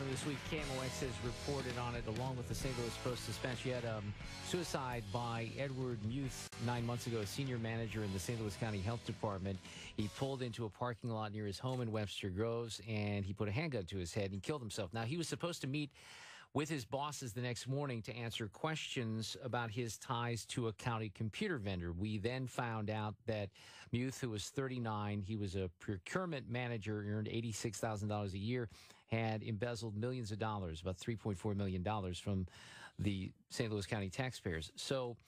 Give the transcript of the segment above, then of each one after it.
from this week. KMOX has reported on it along with the St. Louis Post-Dispatch. You had suicide by Edward Muth 9 months ago, a senior manager in the St. Louis County Health Department. He pulled into a parking lot near his home in Webster Groves, and he put a handgun to his head and killed himself. Now, he was supposed to meet with his bosses the next morning to answer questions about his ties to a county computer vendor. We then found out that Muth, who was 39, he was a procurement manager, earned $86,000 a year, had embezzled millions of dollars, about $3.4 million from the St. Louis County taxpayers. So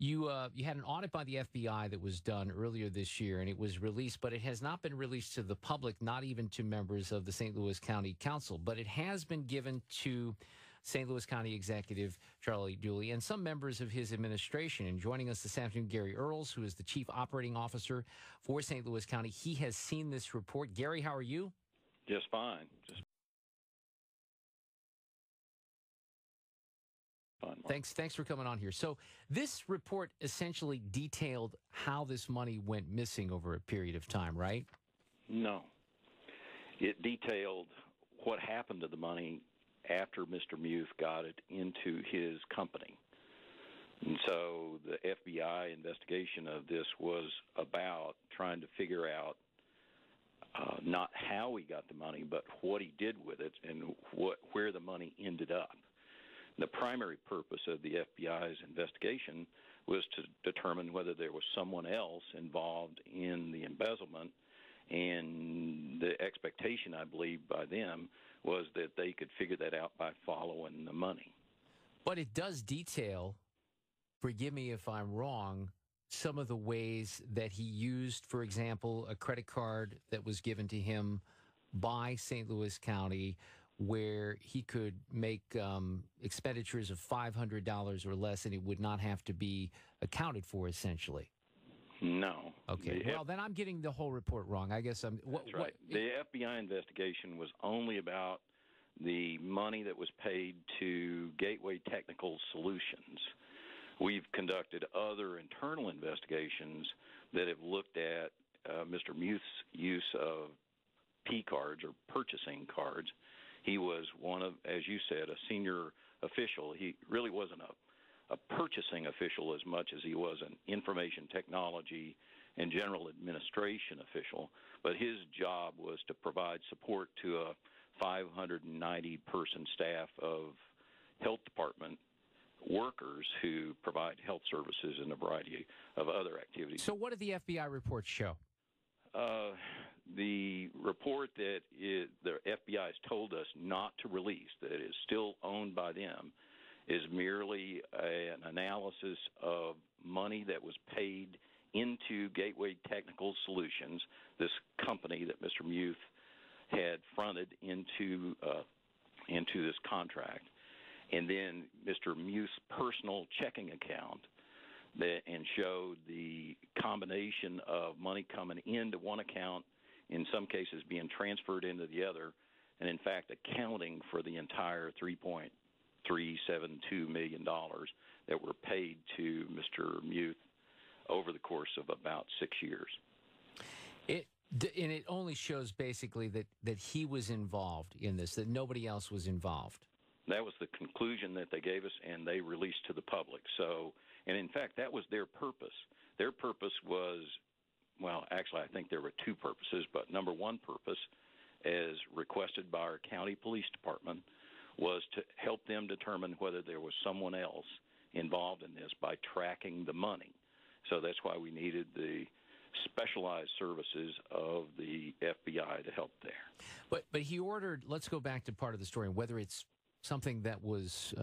you had an audit by the FBI that was done earlier this year, and it was released, but it has not been released to the public, not even to members of the St. Louis County Council. But it has been given to St. Louis County Executive Charlie Dooley and some members of his administration. And joining us this afternoon, Gerry Earls, who is the Chief Operating Officer for St. Louis County. He has seen this report. Gerry, how are you? Just fine. Thanks for coming on here. So this report essentially detailed how this money went missing over a period of time, right? No. It detailed what happened to the money after Mr. Muth got it into his company. And so the FBI investigation of this was about trying to figure out not how he got the money, but what he did with it and where the money ended up. The primary purpose of the FBI's investigation was to determine whether there was someone else involved in the embezzlement, and the expectation, I believe, by them was that they could figure that out by following the money. But it does detail, forgive me if I'm wrong, some of the ways that he used, for example, a credit card that was given to him by St. Louis County, where he could make expenditures of $500 or less, and it would not have to be accounted for, essentially. No. Okay. Well, then I'm getting the whole report wrong. I guess I'm. That's right. The FBI investigation was only about the money that was paid to Gateway Technical Solutions. We've conducted other internal investigations that have looked at Mr. Muth's use of P cards or purchasing cards. He was one of, as you said, a senior official. He really wasn't a purchasing official as much as he was an information technology and general administration official. But his job was to provide support to a 590-person staff of health department workers who provide health services and a variety of other activities. So what did the FBI report show? The report that the FBI has told us not to release, that is still owned by them, is merely an analysis of money that was paid into Gateway Technical Solutions, this company that Mr. Muth had fronted into this contract, and then Mr. Muth's personal checking account, and showed the combination of money coming into one account, in some cases being transferred into the other, and in fact accounting for the entire $3.372 million that were paid to Mr. Muth over the course of about 6 years. And it only shows basically that he was involved in this, that nobody else was involved. That was the conclusion that they gave us, and they released to the public. So, and in fact, that was their purpose. Their purpose was, well, actually, I think there were two purposes, but number one purpose, as requested by our county police department, was to help them determine whether there was someone else involved in this by tracking the money. So that's why we needed the specialized services of the FBI to help there. But he ordered, let's go back to part of the story, whether it's something that was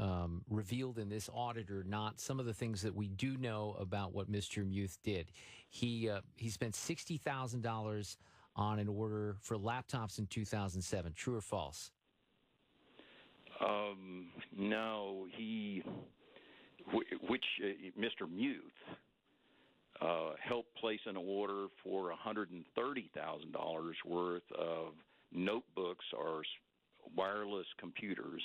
revealed in this audit or not, some of the things that we do know about what Mr. Muth did. He spent $60,000 on an order for laptops in 2007. True or false? No, Mr. Muth helped place an order for $130,000 worth of notebooks or wireless computers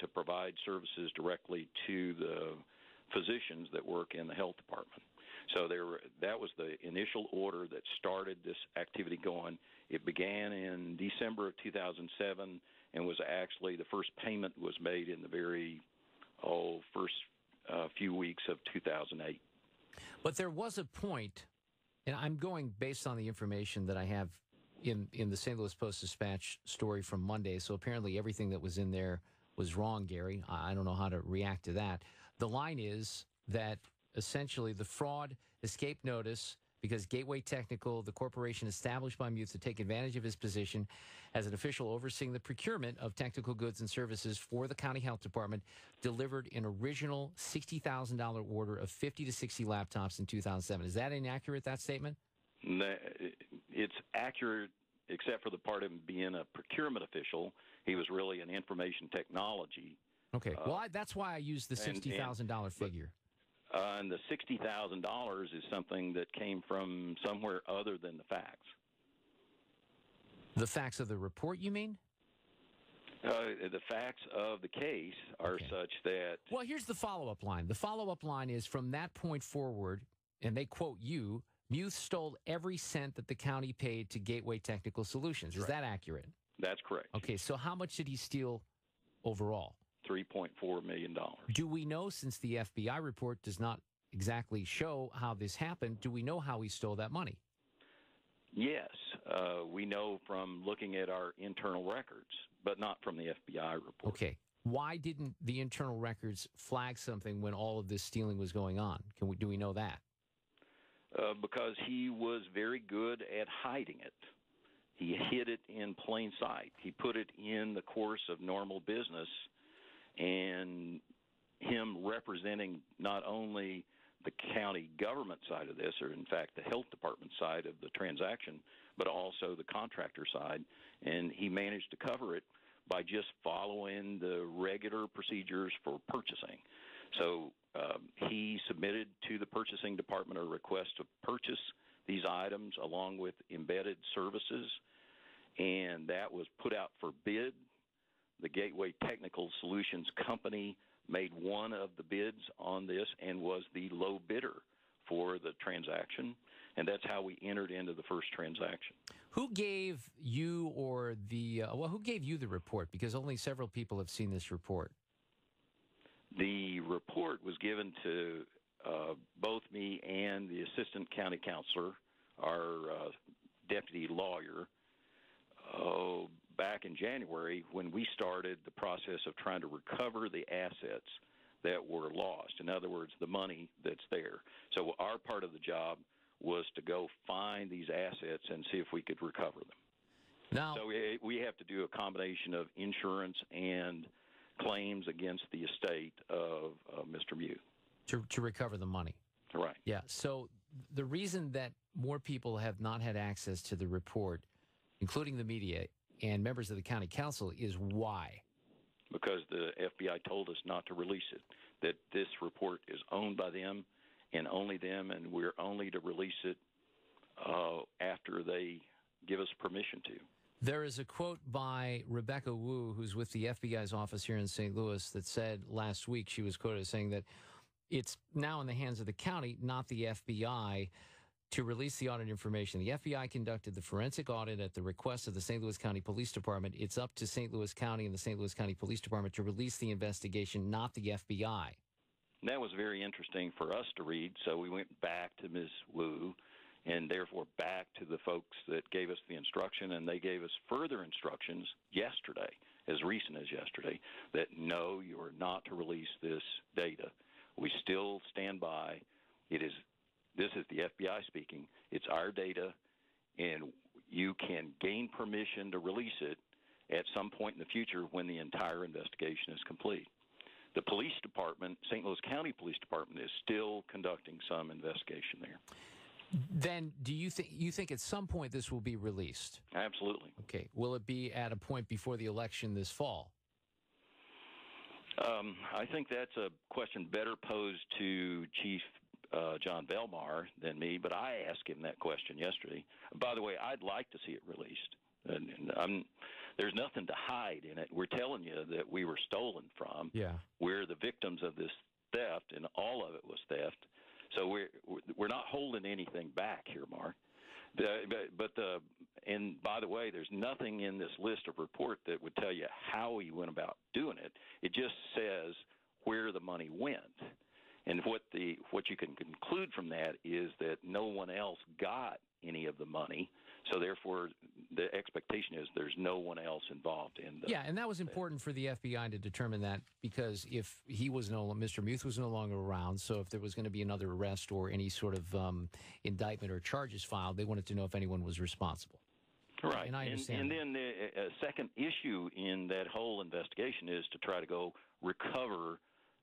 to provide services directly to the physicians that work in the health department. So that was the initial order that started this activity going. It began in December of 2007 and was actually the first payment was made in the very first few weeks of 2008. But there was a point, and I'm going based on the information that I have in the St. Louis Post-Dispatch story from Monday, so apparently everything that was in there was wrong, Gary. I don't know how to react to that. The line is that essentially the fraud escaped notice because Gateway Technical, the corporation established by Muth to take advantage of his position as an official overseeing the procurement of technical goods and services for the county health department, delivered an original $60,000 order of 50 to 60 laptops in 2007. Is that inaccurate, that statement? It's accurate, except for the part of him being a procurement official. He was really an information technology. Okay. Well, that's why I used the $60,000 figure. And the $60,000 is something that came from somewhere other than the facts. The facts of the report, you mean? The facts of the case are such that... Well, here's the follow-up line. The follow-up line is, from that point forward, and they quote you, Muth stole every cent that the county paid to Gateway Technical Solutions. Is that accurate? That's correct. Okay, so how much did he steal overall? $3.4 million. Do we know, since the FBI report does not exactly show how this happened, do we know how he stole that money? Yes, we know from looking at our internal records, but not from the FBI report. Okay. Why didn't the internal records flag something when all of this stealing was going on? Do we know that? Because he was very good at hiding it. He hid it in plain sight. He put it in the course of normal business, and him representing not only the county government side of this, or in fact the health department side of the transaction, but also the contractor side, and he managed to cover it by just following the regular procedures for purchasing. So he submitted to the purchasing department a request to purchase these items along with embedded services, and that was put out for bid. The Gateway Technical Solutions Company made one of the bids on this and was the low bidder for the transaction, and that's how we entered into the first transaction. Who gave you who gave you the report? Because only several people have seen this report. The report was given to both me and the assistant county counselor, our deputy lawyer, back in January when we started the process of trying to recover the assets that were lost. In other words, the money that's there. So our part of the job was to go find these assets and see if we could recover them. Now, so we have to do a combination of insurance and claims against the estate of Mr. Muth. To recover the money. Right. Yeah. So the reason that more people have not had access to the report, including the media and members of the county council, is why? Because the FBI told us not to release it, that this report is owned by them and only them, and we're only to release it after they give us permission to. There is a quote by Rebecca Wu, who's with the FBI's office here in St. Louis, that said last week, she was quoted as saying that it's now in the hands of the county, not the FBI, to release the audit information. The FBI conducted the forensic audit at the request of the St. Louis County Police Department. It's up to St. Louis County and the St. Louis County Police Department to release the investigation, not the FBI. That was very interesting for us to read, so we went back to Ms. Wu and therefore back to the folks that gave us the instruction, and they gave us further instructions yesterday, as recent as yesterday, that no, you are not to release this data. We still stand by. This is the FBI speaking. It's our data, and you can gain permission to release it at some point in the future when the entire investigation is complete. The police department, St. Louis County Police Department, is still conducting some investigation there. Then do you think at some point this will be released? Absolutely. Okay. Will it be at a point before the election this fall? I think that's a question better posed to Chief John Belmar than me, but I asked him that question yesterday. By the way, I'd like to see it released. And there's nothing to hide in it. We're telling you that we were stolen from. Yeah. We're the victims of this theft, and all of it was theft. So we're not holding anything back here, Mark. And by the way, there's nothing in this list of report that would tell you how he went about doing it. It just says where the money went. And what you can conclude from that is that no one else got any of the money, so therefore the expectation is there's no one else involved in the. Yeah, and that was important for the FBI to determine that, because if he was Mr. Muth was no longer around, so if there was going to be another arrest or any sort of indictment or charges filed, they wanted to know if anyone was responsible. Right, and I understand. And then the second issue in that whole investigation is to try to go recover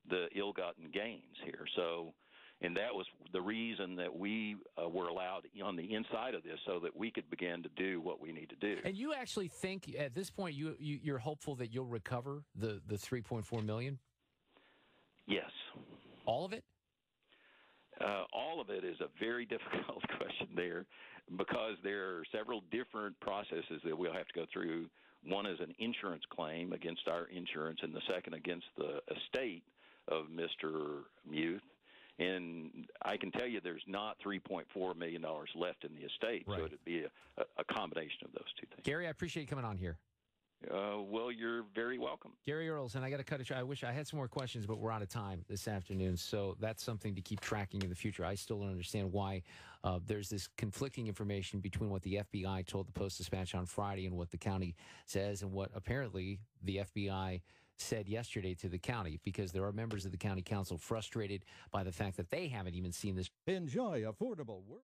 the ill-gotten gains here. So, and that was the reason that we were allowed on the inside of this, so that we could begin to do what we need to do. And you actually think at this point you're hopeful that you'll recover the $3.4 million? Yes. All of it? All of it is a very difficult question there, because there are several different processes that we'll have to go through. One is an insurance claim against our insurance, and the second against the estate of Mr. Muth. And I can tell you there's not $3.4 million left in the estate, right. So it'd be a combination of those two things. Gerry, I appreciate you coming on here. Well, you're very welcome. Gerry Earls, and I got to cut it short. I wish I had some more questions, but we're out of time this afternoon, so that's something to keep tracking in the future. I still don't understand why there's this conflicting information between what the FBI told the Post-Dispatch on Friday and what the county says, and what apparently the FBI said yesterday to the county, because there are members of the county council frustrated by the fact that they haven't even seen this. Enjoy affordable work.